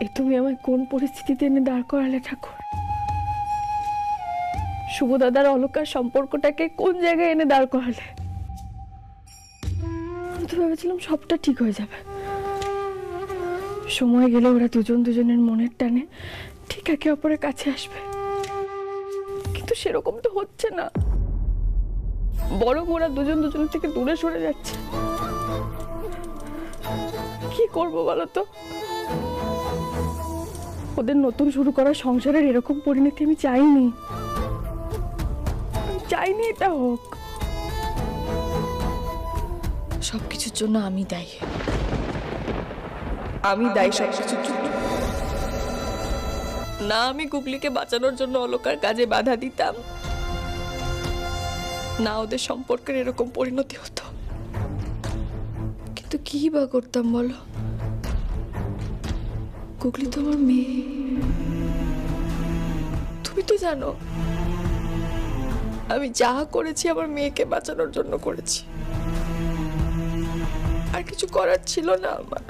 এ তুমি আমায় কোন পরিস্থিতিতে এনে দাঁড় করালে ঠাকুর? শুভ দাদার অলকার সম্পর্কটাকে কোন জায়গায় এনে দাঁড় করালে? আমি তো ভেবেছিলাম সবটা ঠিক হয়ে যাবে, সময় গেলে ওরা দুজন দুজনের মনের টানে ঠিক একে অপরের কাছে আসবে, কিন্তু সেরকম তো হচ্ছে না, বরং ওরা দুজন দুজনের থেকে দূরে সরে যাচ্ছে। কি করবো বলো তো? ওদের নতুন শুরু করা সংসারের এরকম পরিণতি আমি চাইনি, চাইনি এটা হোক। সবকিছুর জন্য আমি দায়ী, আমি দায়ী সবকিছুর জন্য। না আমি গুগলিকে বাঁচানোর জন্য অলকার কাজে বাধা দিতাম, না ওদের সম্পর্কের এরকম পরিণতি হতো, কিন্তু কি বা করতাম বলো? গুগলি তো আমার মেয়ে, তুমি তো জানো আমি যা করেছি আমার মেয়েকে বাঁচানোর জন্য করেছি, আর কিছু করার ছিল না আমার।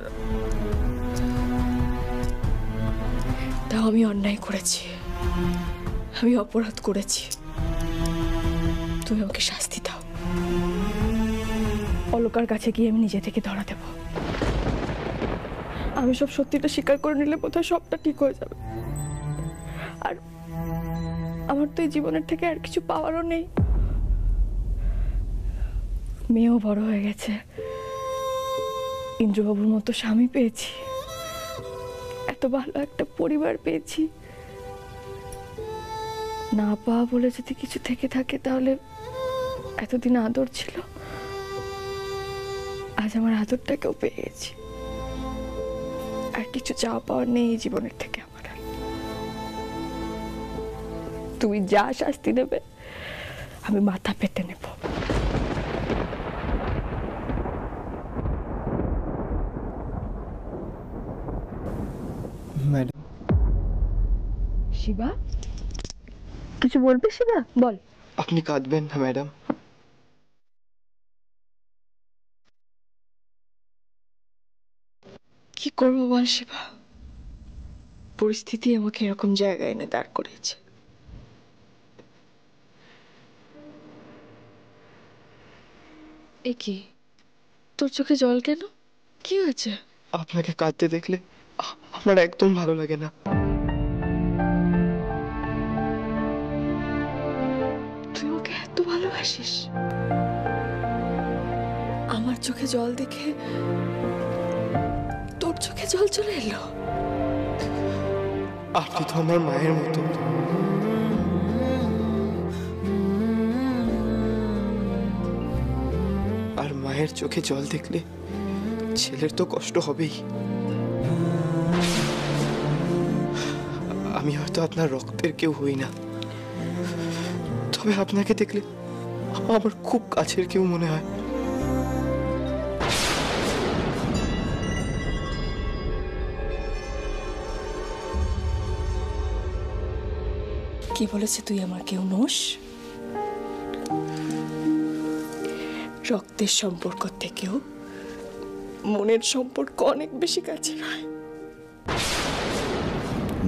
তাও আমি অন্যায় করেছি, আমি অপরাধ করেছি, তুমি আমাকে শাস্তি দাও। অলকার কাছে গিয়ে আমি নিজে থেকে ধরা দেব, আমি সব সত্যিটা স্বীকার করে নিলে বোধহয় সবটা ঠিক হয়ে যাবে। আর আমার তো এই জীবনের থেকে আর কিছু পাওয়ারও নেই, মেয়েও বড় হয়ে গেছে, ইন্দ্রবাবুর মতো স্বামী পেয়েছি, এত ভালো একটা পরিবার পেয়েছি, না পাওয়া বলে যদি কিছু থেকে থাকে তাহলে এতদিন আদর ছিল, আজ আমার আদরটাকেও পেয়ে গেছি, আর কিছু চাওয়া পাওয়ার নেই এই জীবনের থেকে আমার। তুমি যা শাস্তি দেবে আমি মাথা পেতে নেব। ম্যাডাম। শিবা, কিছু বলবে? শিবা বল। আপনি কাঁদবেন না ম্যাডাম। কি করবো বল শিবা, পরিস্থিতি আমাকে এরকম জায়গায় এনে দাঁড় করেছে। এ কি, তোর চোখে জল কেন? কি হয়েছে? আপনাকে কাঁদতে দেখলে আমার একদম ভালো লাগে না। তুই ওকে এত ভালোবাসিস? আমার চোখে জল দেখে তোর চোখে জল চলে এলো? আপনি তো আমার মায়ের মতো। আর মায়ের চোখে জল দেখলে ছেলের তো কষ্ট হবেই। আমি হয়তো আপনার রক্তের কেউ হই না, তবে আপনাকে দেখলে আমার খুব কাছের কেউ মনে হয়। কি বলেছে তুই আমার কেউ নোস? রক্তের সম্পর্ক থেকেও মনের সম্পর্ক অনেক বেশি কাছের হয়।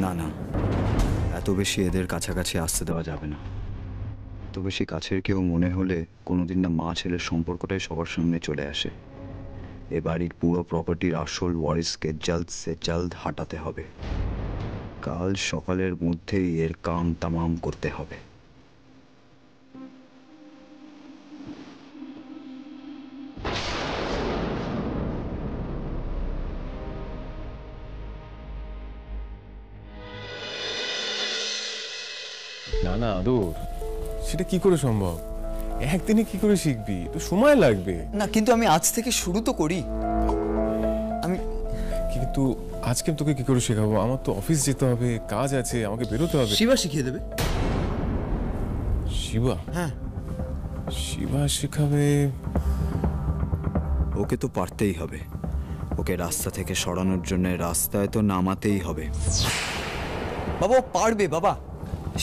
না না, এত বেশি এদের কাছাকাছি আসতে দেওয়া যাবে না। এত বেশি কাছের কেউ মনে হলে কোনোদিন না মা ছেলের সম্পর্কটাই সবার সামনে চলে আসে। এ বাড়ির পুরো প্রপার্টির আসল ওয়ারিসকে জলদ সে জলদ হাঁটাতে হবে। কাল সকালের মধ্যেই এর কাম তামাম করতে হবে। না না আদর, সেটা কি করে সম্ভব? একদিনে কি করে শিখবি? একটু সময় লাগবে। না কিন্তু আমি আজ থেকে শুরু তো করি। কিন্তু আজকে তোকে কি করে শেখাবো? আমার তো অফিস যেতে হবে, কাজ আছে, আমাকে বেরোতে হবে। শিবা শিখিয়ে দেবে। শিবা? হ্যাঁ, শিবা শেখাবে। ওকে তো পারতেই হবে। ওকে রাস্তা থেকে সরানোর জন্য রাস্তায় তো নামাতেই হবে। বাবা ও পারবে বাবা।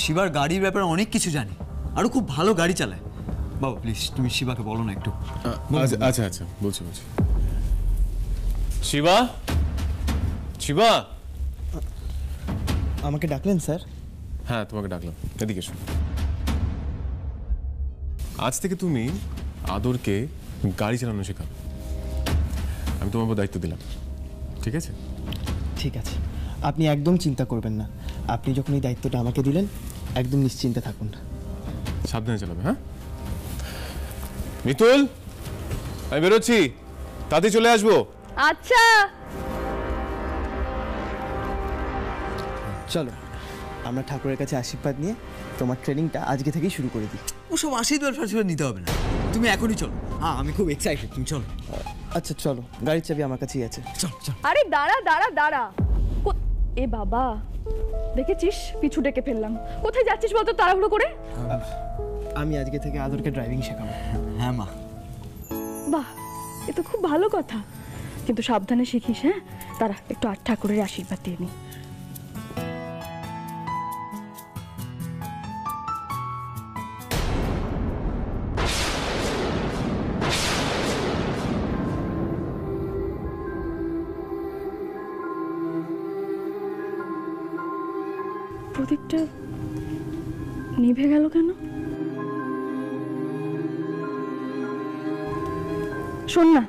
শিবার গাড়ির ব্যাপারে অনেক কিছু জানে, আরো খুব ভালো গাড়ি চালায়। বাবা প্লিজ তুমি শিবাকে বলো না একটু। আচ্ছা আচ্ছা বলছি। শিবা, শিবা, আমাকে ডাকলেন স্যার? হ্যাঁ, তোমাকে ডাকলাম, এদিকে এসো। আজ থেকে তুমি আদরকে গাড়ি চালানো শেখাবে। আমি তোমার উপর দায়িত্ব দিলাম, ঠিক আছে? ঠিক আছে, আপনি একদম চিন্তা করবেন না। আপনি যখন এই দায়িত্বটা আমাকে দিলেন, একদম নিশ্চিন্তে থাকুন। সাবধানে চালাবে, হ্যাঁ? মিতুল, আমি বেরোচ্ছি, তাড়াতাড়ি চলে আসবো। আচ্ছা। চলো আমরা ঠাকুরের কাছে আশীর্বাদ নিয়ে তোমার ট্রেনিংটা আজকে থেকেই শুরু করে দিই। ওসব আশীর্বাদ ফাশীর্বাদ নিতে হবে না, তুমি এখনই চলো। হ্যাঁ, আমি খুব এক্সাইটেড, তুমি চলো। আচ্ছা চলো, গাড়ির চাবি আমার কাছেই আছে। চল চল। আরে দাঁড়া দাঁড়া দাঁড়া। এ বাবা, দেখেছিস পিছু ডেকে ফেললাম। কোথায় যাচ্ছিস বলতো তাড়াহুড়ো করে? আমি আজকে থেকে আদরকে ড্রাইভিং শেখাবো। হ্যাঁ মা। বাহ, এ তো খুব ভালো কথা, কিন্তু সাবধানে শিখিস। হ্যাঁ, তারা একটু আর ঠাকুরের আশীর্বাদ দিয়ে নি। প্রদীপটা নিভে গেল কেন? শোন না,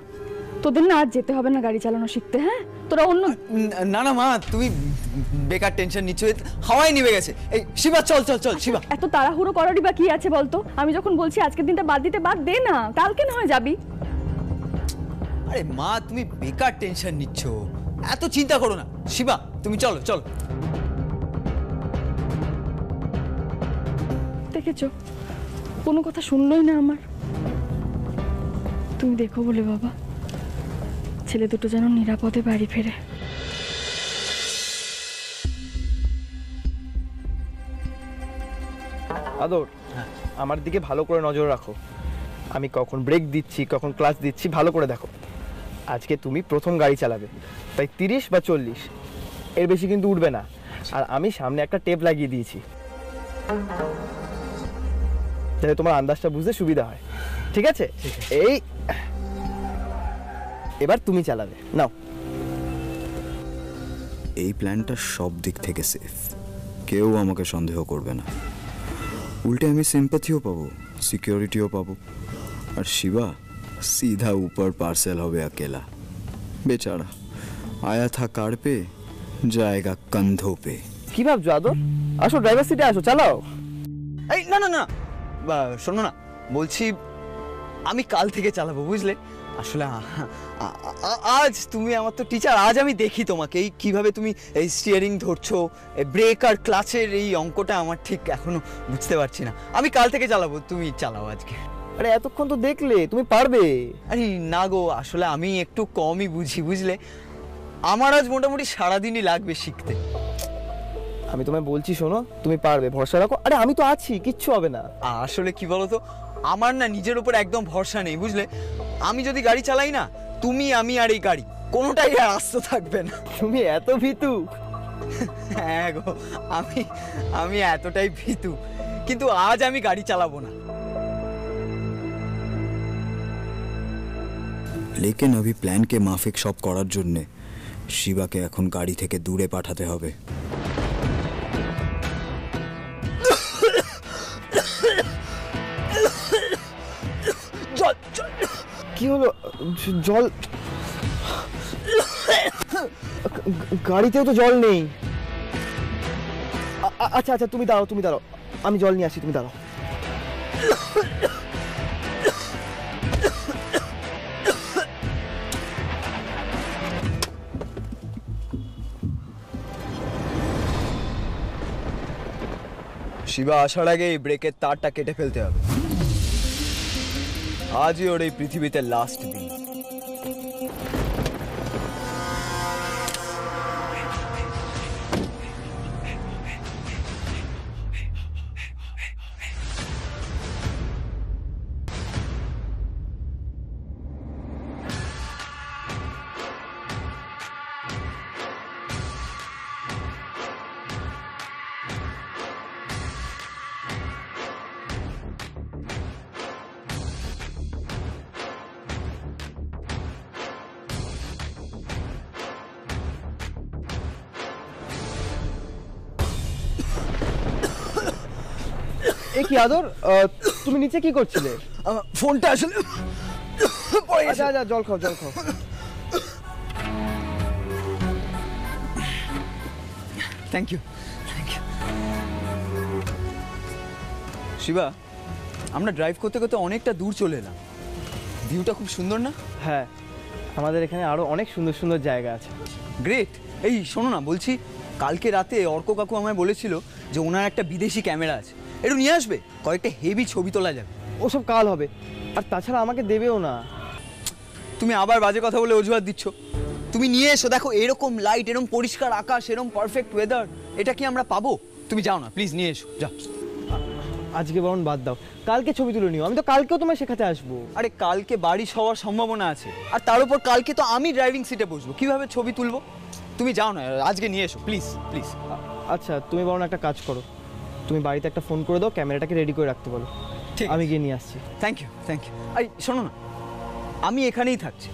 তোদের না আজ যেতে হবে না গাড়ি চালানো শিখতে। হ্যাঁ, তোরা অন্য। না না মা, তুমি বেকার টেনশন নিচ্ছ, হাওয়াই নিভে গেছে। এই শিবা, চল চল চল। শিবা, এত তাড়াহুড়ো করারই বা কি আছে বলতো? আমি যখন বলছি আজকের দিনটা বাদ দিতে, বাদ দে না, কালকে না হয় যাবি। আরে মা, তুমি বেকার টেনশন নিচ্ছ, এত চিন্তা করো না। শিবা, তুমি চলো চলো। দেখেছো, কোনো কথা শুনলই না আমার। তুমি দেখো বলে বাবা, ছেলে দুটো যেন নিরাপদে বাড়ি ফেরে। আদর, আমার দিকে ভালো করে নজর রাখো। আমি কখন ব্রেক দিচ্ছি, কখন ক্লাচ দিচ্ছি, ভালো করে দেখো। আজকে তুমি প্রথম গাড়ি চালাবে, তাই 30 বা 40 এর বেশি কিন্তু উঠবে না। আর আমি সামনে একটা টেপ লাগিয়ে দিয়েছি, যাতে তোমার আন্দাজটা বুঝতে সুবিধা হয়। ঠিক আছে? এই এবার তুমি চালাবে, নাও। এই প্ল্যানটা সব দিক থেকে সেফ, কেউ আমাকে সন্দেহ করবে না। উল্টে আমি সিম্পাথিও পাবো, সিকিউরিটিও পাবো। আর শিবা सीधा ऊपर पार्सल হবে अकेला। बेचारा आया था कार पे, जाएगा कंधों पे। কি ভাবছো আদর? আসো, ড্রাইভার সিটে আসো, চালাও। এই না না না, শোনো না, বলছি আমি কাল থেকে চালাবো, বুঝলে? আসলে আজ তুমি আমার তো টিচার, আজ আমি দেখি তোমাকে এই কিভাবে তুমি এই স্টিয়ারিং ধরছো, ব্রেক আর ক্লাচের এই অঙ্কটা আমার ঠিক এখনো বুঝতে পারছি না। আমি কাল থেকে চালাবো, তুমি চালাও আজকে। আরে এতক্ষণ তো দেখলে, তুমি পারবে। আরে না গো, আসলে আমি একটু কমই বুঝি, বুঝলে? আমার আজ মোটামুটি সারাদিনই লাগবে শিখতে। আমি তোমায় বলছি, শোনো, তুমি পারবে, ভরসা রাখো। আরে আমি তো আছি, কিচ্ছু হবে না। আসলে কি বলতো, আমার না নিজের উপর একদম ভরসা নেই, বুঝলে? আমি যদি গাড়ি চালাই না, তুমি, আমি আর এই গাড়ি কোনোটাই আর আস্ত থাকবে না। তুমি এত ভীতু? হ্যাঁ গো, আমি এতটাই ভীতু, কিন্তু আজ আমি গাড়ি চালাবো না। लेकिन अभी प्लान के माफिक সব করার জন্য শিবাকে এখন গাড়ি থেকে দূরে পাঠাতে হবে। কি হলো? জল? গাড়িতেও তো জল নেই। আচ্ছা আচ্ছা, তুমি দাঁড়াও, তুমি দাঁড়াও, আমি জল নিয়ে আসি, তুমি দাঁড়াও। শিবা আসার আগে এই ব্রেকের তারটা কেটে ফেলতে হবে। আজই ওর এই পৃথিবীতে লাস্ট দিন। এ কি আদর, তুমি নিচে কি করছিলে? আমার ফোনটা আসলে পড়ে গেছে। আচ্ছা জল খাও জল খাও। Thank you thank you. Shiva, আমরা ড্রাইভ করতে করতে অনেকটা দূর চলে এলাম। ভিউটা খুব সুন্দর না? হ্যাঁ, আমাদের এখানে আরো অনেক সুন্দর সুন্দর জায়গা আছে। গ্রেট। এই শোনো না, বলছি কালকে রাতে অর্ক কাকু আমায় বলেছিল যে ওনার একটা বিদেশি ক্যামেরা আছে, একটু নিয়ে আসবে, কয়েকটা হেভি ছবি তোলা যাবে। ওসব কাল হবে, আর তাছাড়া আমাকে দেবেও না। তুমি আবার বাজে কথা বলে অজুহাত দিচ্ছ। তুমি নিয়ে এসো, দেখো এরকম লাইট, এরকম পরিষ্কার আকাশ, এরকম পারফেক্ট ওয়েদার, এটা কি আমরা পাবো? তুমি যাও না প্লিজ, নিয়ে এসো যাও। আজকে বরং বাদ দাও, কালকে ছবি তুলে নিও, আমি তো কালকেও তোমায় শেখাতে আসবো। আরে কালকে বারিশ হওয়ার সম্ভাবনা আছে, আর তার উপর কালকে তো আমি ড্রাইভিং সিটে বসবো, কিভাবে ছবি তুলবো? তুমি যাও না, আজকে নিয়ে এসো প্লিজ প্লিজ। আচ্ছা তুমি বরং একটা কাজ করো, তুমি বাড়িতে একটা ফোন করে দাও, ক্যামেরাটাকে রেডি করে রাখতে বলো, ঠিক আমি গিয়ে নিয়ে আসছি। Thank you thank you. এই শোনো না, আমি এখানেই থাকছি,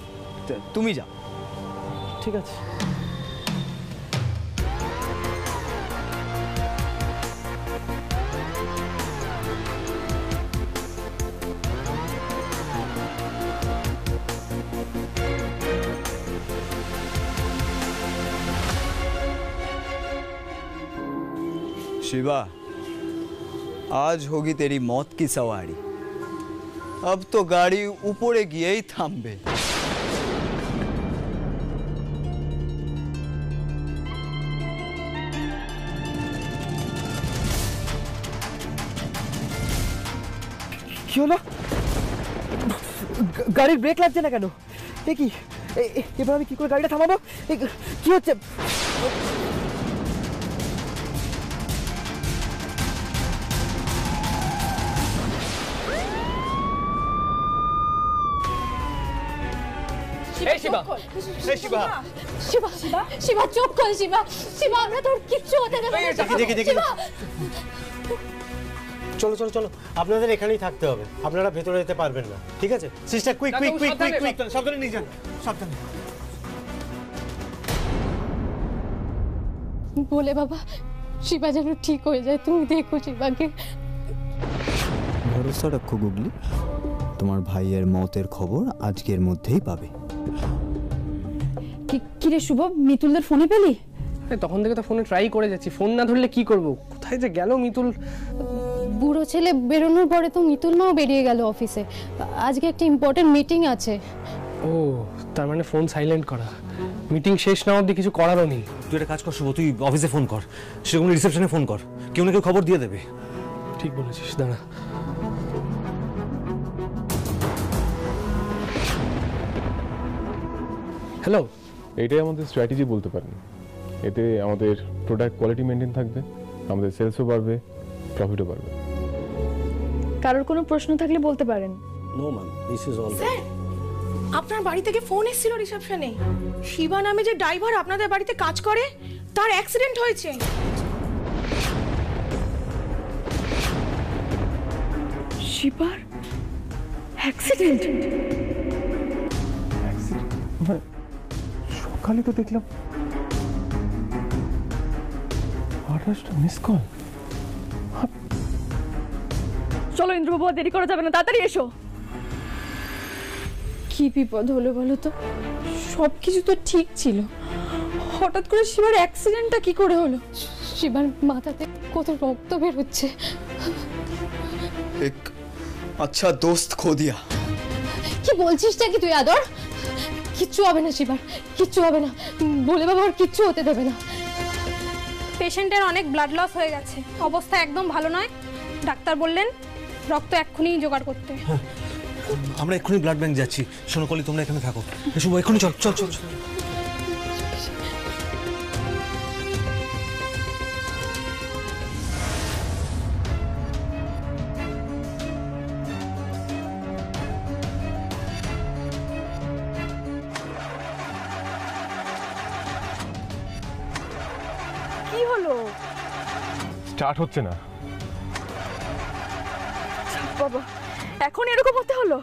তুমি যাও। ঠিক আছে। शिवा, आज होगी तेरी मौत की सवारी। अब तो गाड़ी ऊपरे गिए ही थामबे। কি হলো? গাড়ির ব্রেক লাগছে না কেন? এ কি, এবার আমি কি করে গাড়িটা থামাবো? কি হচ্ছে? শিবা শিবা চুপ কর। শিবা শিবা আমরা তোর কিচ্ছু হতে দেব না। শিবা চলো চলো চলো, আপনাদের এখানেই থাকতে হবে, আপনারা ভেতরে যেতে পারবেন না, ঠিক আছে? Sister quick quick quick quick quick, সাবধানে নিয়ে যান, সাবধানে। বলে বাবা, শিবা যেন ঠিক হয়ে যায়, তুমি দেখো শিবাকে। ভরসা রাখো গুগলি, তোমার ভাইয়ের মতের খবর আজকের মধ্যেই পাবে। কি রে শুভ, মিতুলদের ফোনে পেলি? তখন থেকে তো ফোনে ট্রাই করে যাচ্ছি, ফোন না ধরলে কি করব? কোথায় যে গেল মিতুল? বুড়ো ছেলে বেরোনোর পরে তো মিতুল মাও বেরিয়ে গেল অফিসে, আজকে একটা ইম্পর্টেন্ট মিটিং আছে। ও তার মানে ফোন সাইলেন্ট করা, মিটিং শেষ না অবধি কিছু করারও নেই। তুই একটা কাজ কর শুভ, তুই অফিসে ফোন কর, সেরকম রিসেপশনে ফোন কর, কেউ না কেউ খবর দিয়ে দেবে। ঠিক বলেছিস, দাঁড়া। হ্যালো। এটাই আমাদের স্ট্র্যাটেজি বলতে পারেন। এতে আমাদের প্রোডাক্ট কোয়ালিটি মেনটেন থাকবে, আমাদের সেলসও বাড়বে, প্রফিটও বাড়বে। কারোর কোনো প্রশ্ন থাকলে বলতে পারেন। No ma'am, this is all. Sir, আপনার বাড়ি থেকে ফোন এসেছিল রিসেপশনে। শিবা নামে যে ড্রাইভার আপনাদের বাড়িতে কাজ করে, তার অ্যাক্সিডেন্ট হয়েছে। শিবার অ্যাক্সিডেন্ট? সকালে তো দেখলাম 28টা মিস কল। চলো ইন্দ্রবাবু, দেরি করা যাবে না, তাড়াতাড়ি এসো। কি বিপদ হলো বলো তো? সবকিছু তো ঠিক ছিল, হঠাৎ করে শিবার অ্যাক্সিডেন্টটা কি করে হলো? শিবার মাথাতে কত রক্ত বের হচ্ছে। एक अच्छा दोस्त खो दिया। কি বলছিসটা কি তুই আদর? কিচ্ছু হবে না শিবার, কিচ্ছু হবে না, বলে বাবা আর কিচ্ছু হতে দেবে না। পেশেন্টের অনেক ব্লাড লস হয়ে গেছে, অবস্থা একদম ভালো নয়। ডাক্তার বললেন রক্ত এক্ষুনি জোগাড় করতে। আমরা এক্ষুনি ব্লাড ব্যাংক যাচ্ছি। শোনো কলি, তোমরা এখানে থাকো। শুভ, এক্ষুনি চল চল চল। কি হলো? স্টার্ট হচ্ছে না। বাবা, এখন এরকম হতে হলো?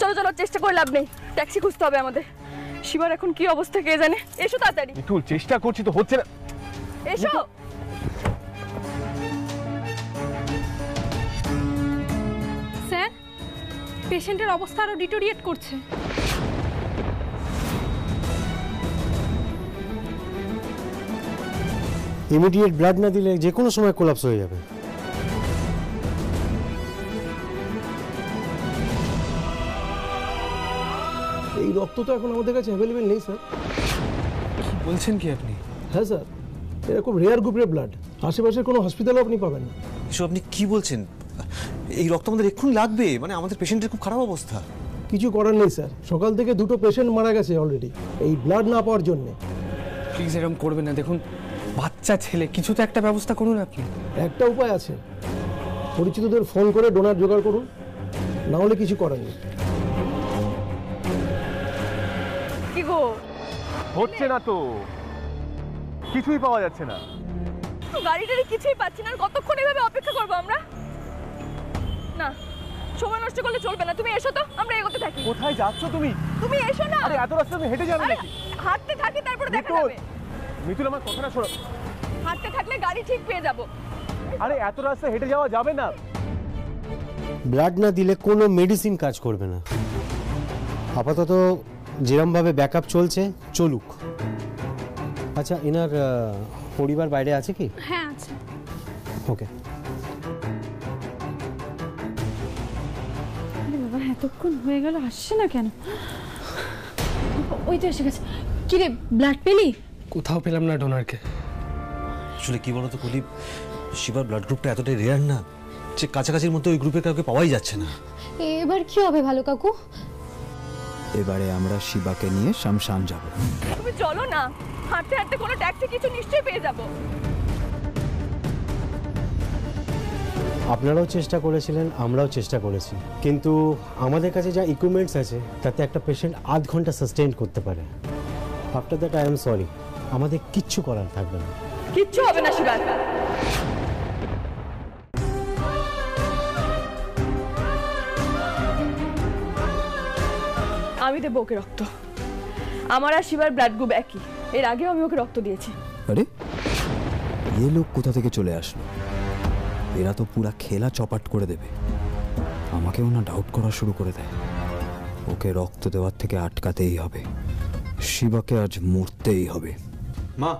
চলো চলো, চেষ্টা করে লাভ নেই, ট্যাক্সি খুঁজতে হবে আমাদের। শিবার এখন কি অবস্থা কে জানে। এসো তাড়াতাড়ি। মিতুল, চেষ্টা করছি তো, হচ্ছে না। এসো। পেশেন্টের অবস্থা আরও ডিটোরিয়েট করছে। ইমিডিয়েট ব্লাড না দিলে যে কোনো সময় কোলাপস হয়ে যাবে। এই রক্ত তো এখন আমাদের কাছে অ্যাভেলেবেল নেই স্যার। কি বলছেন কি আপনি? হ্যাঁ স্যার, এরকম রেয়ার গ্রুপের ব্লাড আশেপাশের কোনো হসপিটালও আপনি পাবেন না। এসব আপনি কি বলছেন? এই রক্ত আমাদের এক্ষুনি লাগবে, মানে আমাদের পেশেন্টের খুব খারাপ অবস্থা। কিছু করার নেই স্যার, সকাল থেকে 2টো পেশেন্ট মারা গেছে অলরেডি এই ব্লাড না পাওয়ার জন্যে। প্লিজ এরকম করবেন না, দেখুন বাচ্চা ছেলে, কিছু তো একটা ব্যবস্থা করুন আপনি। একটা উপায় আছে, পরিচিতদের ফোন করে ডোনার জোগাড় করুন, না হলে কিছু করার নেই। কি গো, হচ্ছে না তো, কিছুই পাওয়া যাচ্ছে না। গাড়িটারে কিছুই পাচ্ছি না, আর কতক্ষণ এভাবে অপেক্ষা করবো আমরা? না, সময় নষ্ট করলে চলবে না, তুমি এসো তো, আমরা এগোতে থাকি। কোথায় যাচ্ছ তুমি? তুমি এসো না। আরে এত রাস্তা তুমি হেঁটে যাবে নাকি? হাঁটতে থাকি, তারপরে দেখা যাবে। মিতুল আমার কথাটা শোনো। হাঁটতে থাকলে গাড়ি ঠিক পেয়ে যাব। আরে এত রাস্তা হেঁটে যাওয়া যাবে না। ব্লাড না দিলে কোনো মেডিসিন কাজ করবে না। আপাতত যেরমভাবে ব্যাকআপ চলছে চলুক। আচ্ছা, এনার পরিবার বাইরে আছে কি? হ্যাঁ আছে। ওকে। বাবা এতক্ষণ হয়ে গেল, আসছে না কেন? ওই তো এসে গেছে। কি রে, ব্লাড পেলি? কোথাও পেলাম না ডোনারকে। আসলে কি বলতো কুলি, শিবার ব্লাড গ্রুপটা এতটাই রেয়ার না যে কাছাকাছির মধ্যে ওই গ্রুপের কাউকে পাওয়াই যাচ্ছে না। এবার কি হবে ভালো কাকু? এবারে আমরা শিবাকে নিয়ে শামশান যাব। তুমি চলো না, হাঁটতে হাঁটতে কোনো ট্যাক্সি কিছু নিশ্চয়ই পেয়ে যাব। আপনারাও চেষ্টা করেছিলেন, আমরাও চেষ্টা করেছি, কিন্তু আমাদের কাছে যা ইকুইপমেন্টস আছে তাতে একটা পেশেন্ট আধ ঘন্টা সাস্টেইন করতে পারে। After that I am sorry, আমাদের কিচ্ছু করার থাকবে না। কিচ্ছু হবে না শিবা। আমি দেবো ওকে রক্ত। আমার আর শিবার ব্লাড গ্রুপ একই, এর আগেও আমি ওকে রক্ত দিয়েছি। আরে এ লোক কোথা থেকে চলে আসলো? এরা তো পুরা খেলা চপাট করে দেবে। আমাকেও না ডাউট করা শুরু করে দেয়। ওকে রক্ত দেওয়ার থেকে আটকাতেই হবে। শিবাকে আজ মরতেই হবে। মা,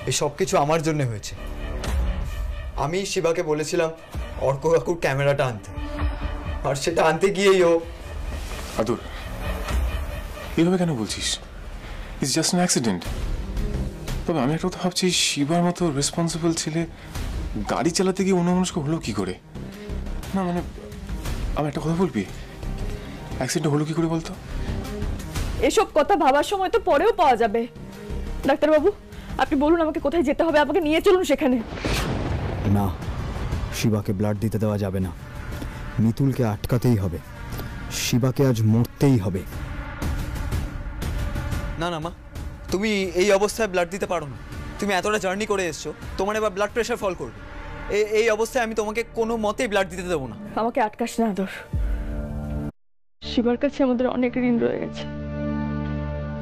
এই সব কিছু আমার জন্য হয়েছে। আমি শিবাকে বলেছিলাম অর্ক কাকুর ক্যামেরাটা আনতে, আর সেটা আনতে গিয়েই ও। আদর, এইভাবে কেন বলছিস? It's just an accident. তবে আমি একটা কথা ভাবছি, শিবার মতো রেসপন্সিবল ছেলে গাড়ি চালাতে গিয়ে অন্যমনস্ক হলো কি করে? না মানে, আমি একটা কথা বলবি, অ্যাক্সিডেন্ট হলো কি করে বলতো? এসব কথা ভাবার সময় তো পরেও পাওয়া যাবে। ডাক্তারবাবু, আপনি বলুন আমাকে কোথায় যেতে হবে, আমাকে নিয়ে চলুন সেখানে। না, শিবাকে ব্লাড দিতে দেওয়া যাবে না। মিতুলকে আটকাতেই হবে। শিবাকে আজ মরতেই হবে। না না মা, তুমি এই অবস্থায় ব্লাড দিতে পারো না। তুমি এতটা জার্নি করে এসছো, তোমার এবার ব্লাড প্রেশার ফল করবে। এই অবস্থায় আমি তোমাকে কোনো মতেই ব্লাড দিতে দেবো না। আমাকে আটকাস না আদর। শিবার কাছে আমাদের অনেক ঋণ রয়ে গেছে।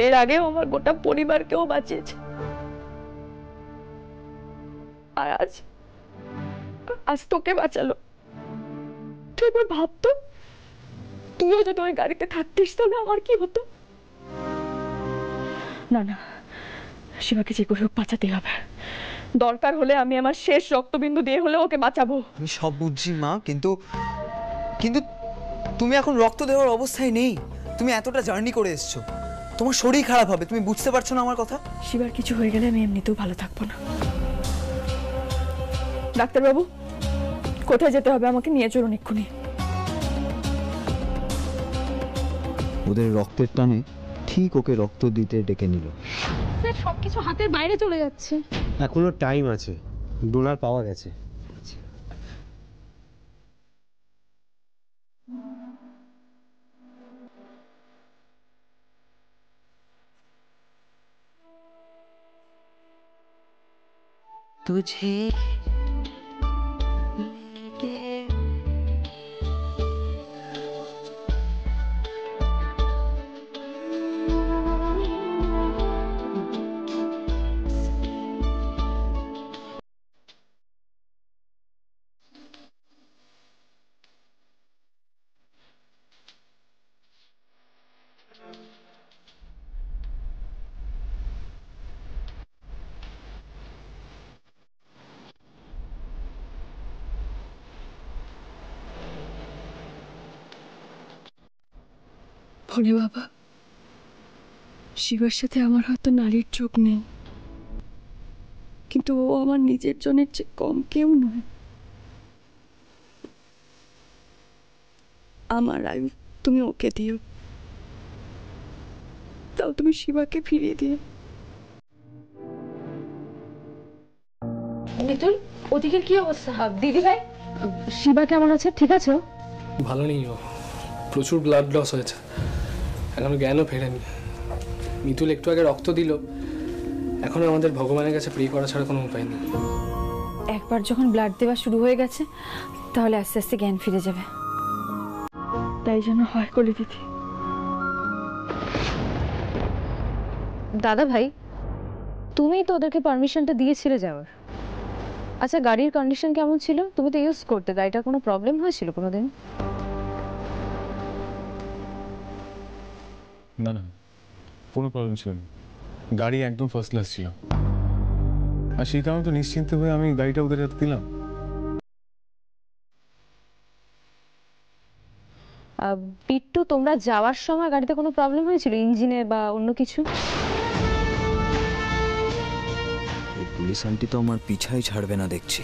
এর আগেও আমার গোটা পরিবারকেও বাঁচিয়েছে। আর আজ তোকে বাঁচালো। তুই একবার ভাবতো, তুইও যদি ওই গাড়িতে থাকতিস তাহলে আমার কি হতো? না না, শিবাকে যে করে হোক বাঁচাতে হবে। দরকার হলে আমি আমার শেষ রক্তবিন্দু দিয়ে হলে ওকে বাঁচাবো। আমি সব বুঝছি মা, কিন্তু কিন্তু তুমি এখন রক্ত দেওয়ার অবস্থায় নেই। তুমি এতটা জার্নি করে এসছো, তোমার শরীর খারাপ হবে। তুমি বুঝতে পারছো না আমার কথা? শিবার কিছু হয়ে গেলে আমি এমনিতেও ভালো থাকবো না। ডাক্তারবাবু, কোথায় যেতে হবে আমাকে নিয়ে চলুন এক্ষুনি। ওদের রক্তের টানে ঠিক ওকে রক্ত দিতে ডেকে নিল। স্যার, সবকিছু হাতের বাইরে চলে যাচ্ছে। এখনো টাইম আছে, ডোনার পাওয়া গেছে। तुझे ভোলে বাবা, শিবার সাথে আমার হয়তো নারীর চোখ নেই, কিন্তু ও আমার নিজের জনের চেয়ে কম কেউ নয়। আমার আয়ু তুমি ওকে দিও, তাও তুমি শিবাকে ফিরিয়ে দিও। মিতুল, ওদিকের কি অবস্থা? দিদি ভাই, শিবা কেমন আছে? ঠিক আছে? ভালো নেই ও, প্রচুর ব্লাড লস হয়েছে, এখনো জ্ঞানও ফেরেনি। মিতুল একটু আগে রক্ত দিল, এখন আমাদের ভগবানের কাছে প্রে করা ছাড়া কোনো উপায় নেই। একবার যখন ব্লাড দেওয়া শুরু হয়ে গেছে তাহলে আস্তে আস্তে জ্ঞান ফিরে যাবে। তাই যেন হয় কলি দিদি। দাদা ভাই, তুমি তো ওদেরকে পারমিশনটা দিয়েছিলে যাওয়ার। আচ্ছা, গাড়ির কন্ডিশন কেমন ছিল? তুমি তো ইউজ করতে, গাড়িটার কোনো প্রবলেম হয়েছিল কোনোদিন? না না, কোনো প্রবলেম ছিল না, গাড়ি একদম ফার্স্ট ক্লাস ছিল, আর সেই কারণে তো নিশ্চিন্তে হয়ে আমি গাড়িটা ওদের হাতে দিলাম। পিট্টু, তোমরা যাওয়ার সময় গাড়িতে কোনো প্রবলেম হয়েছিল, ইঞ্জিনে বা অন্য কিছু? পুলিশ আন্টি তো আমার পিছাই ছাড়বে না দেখছি।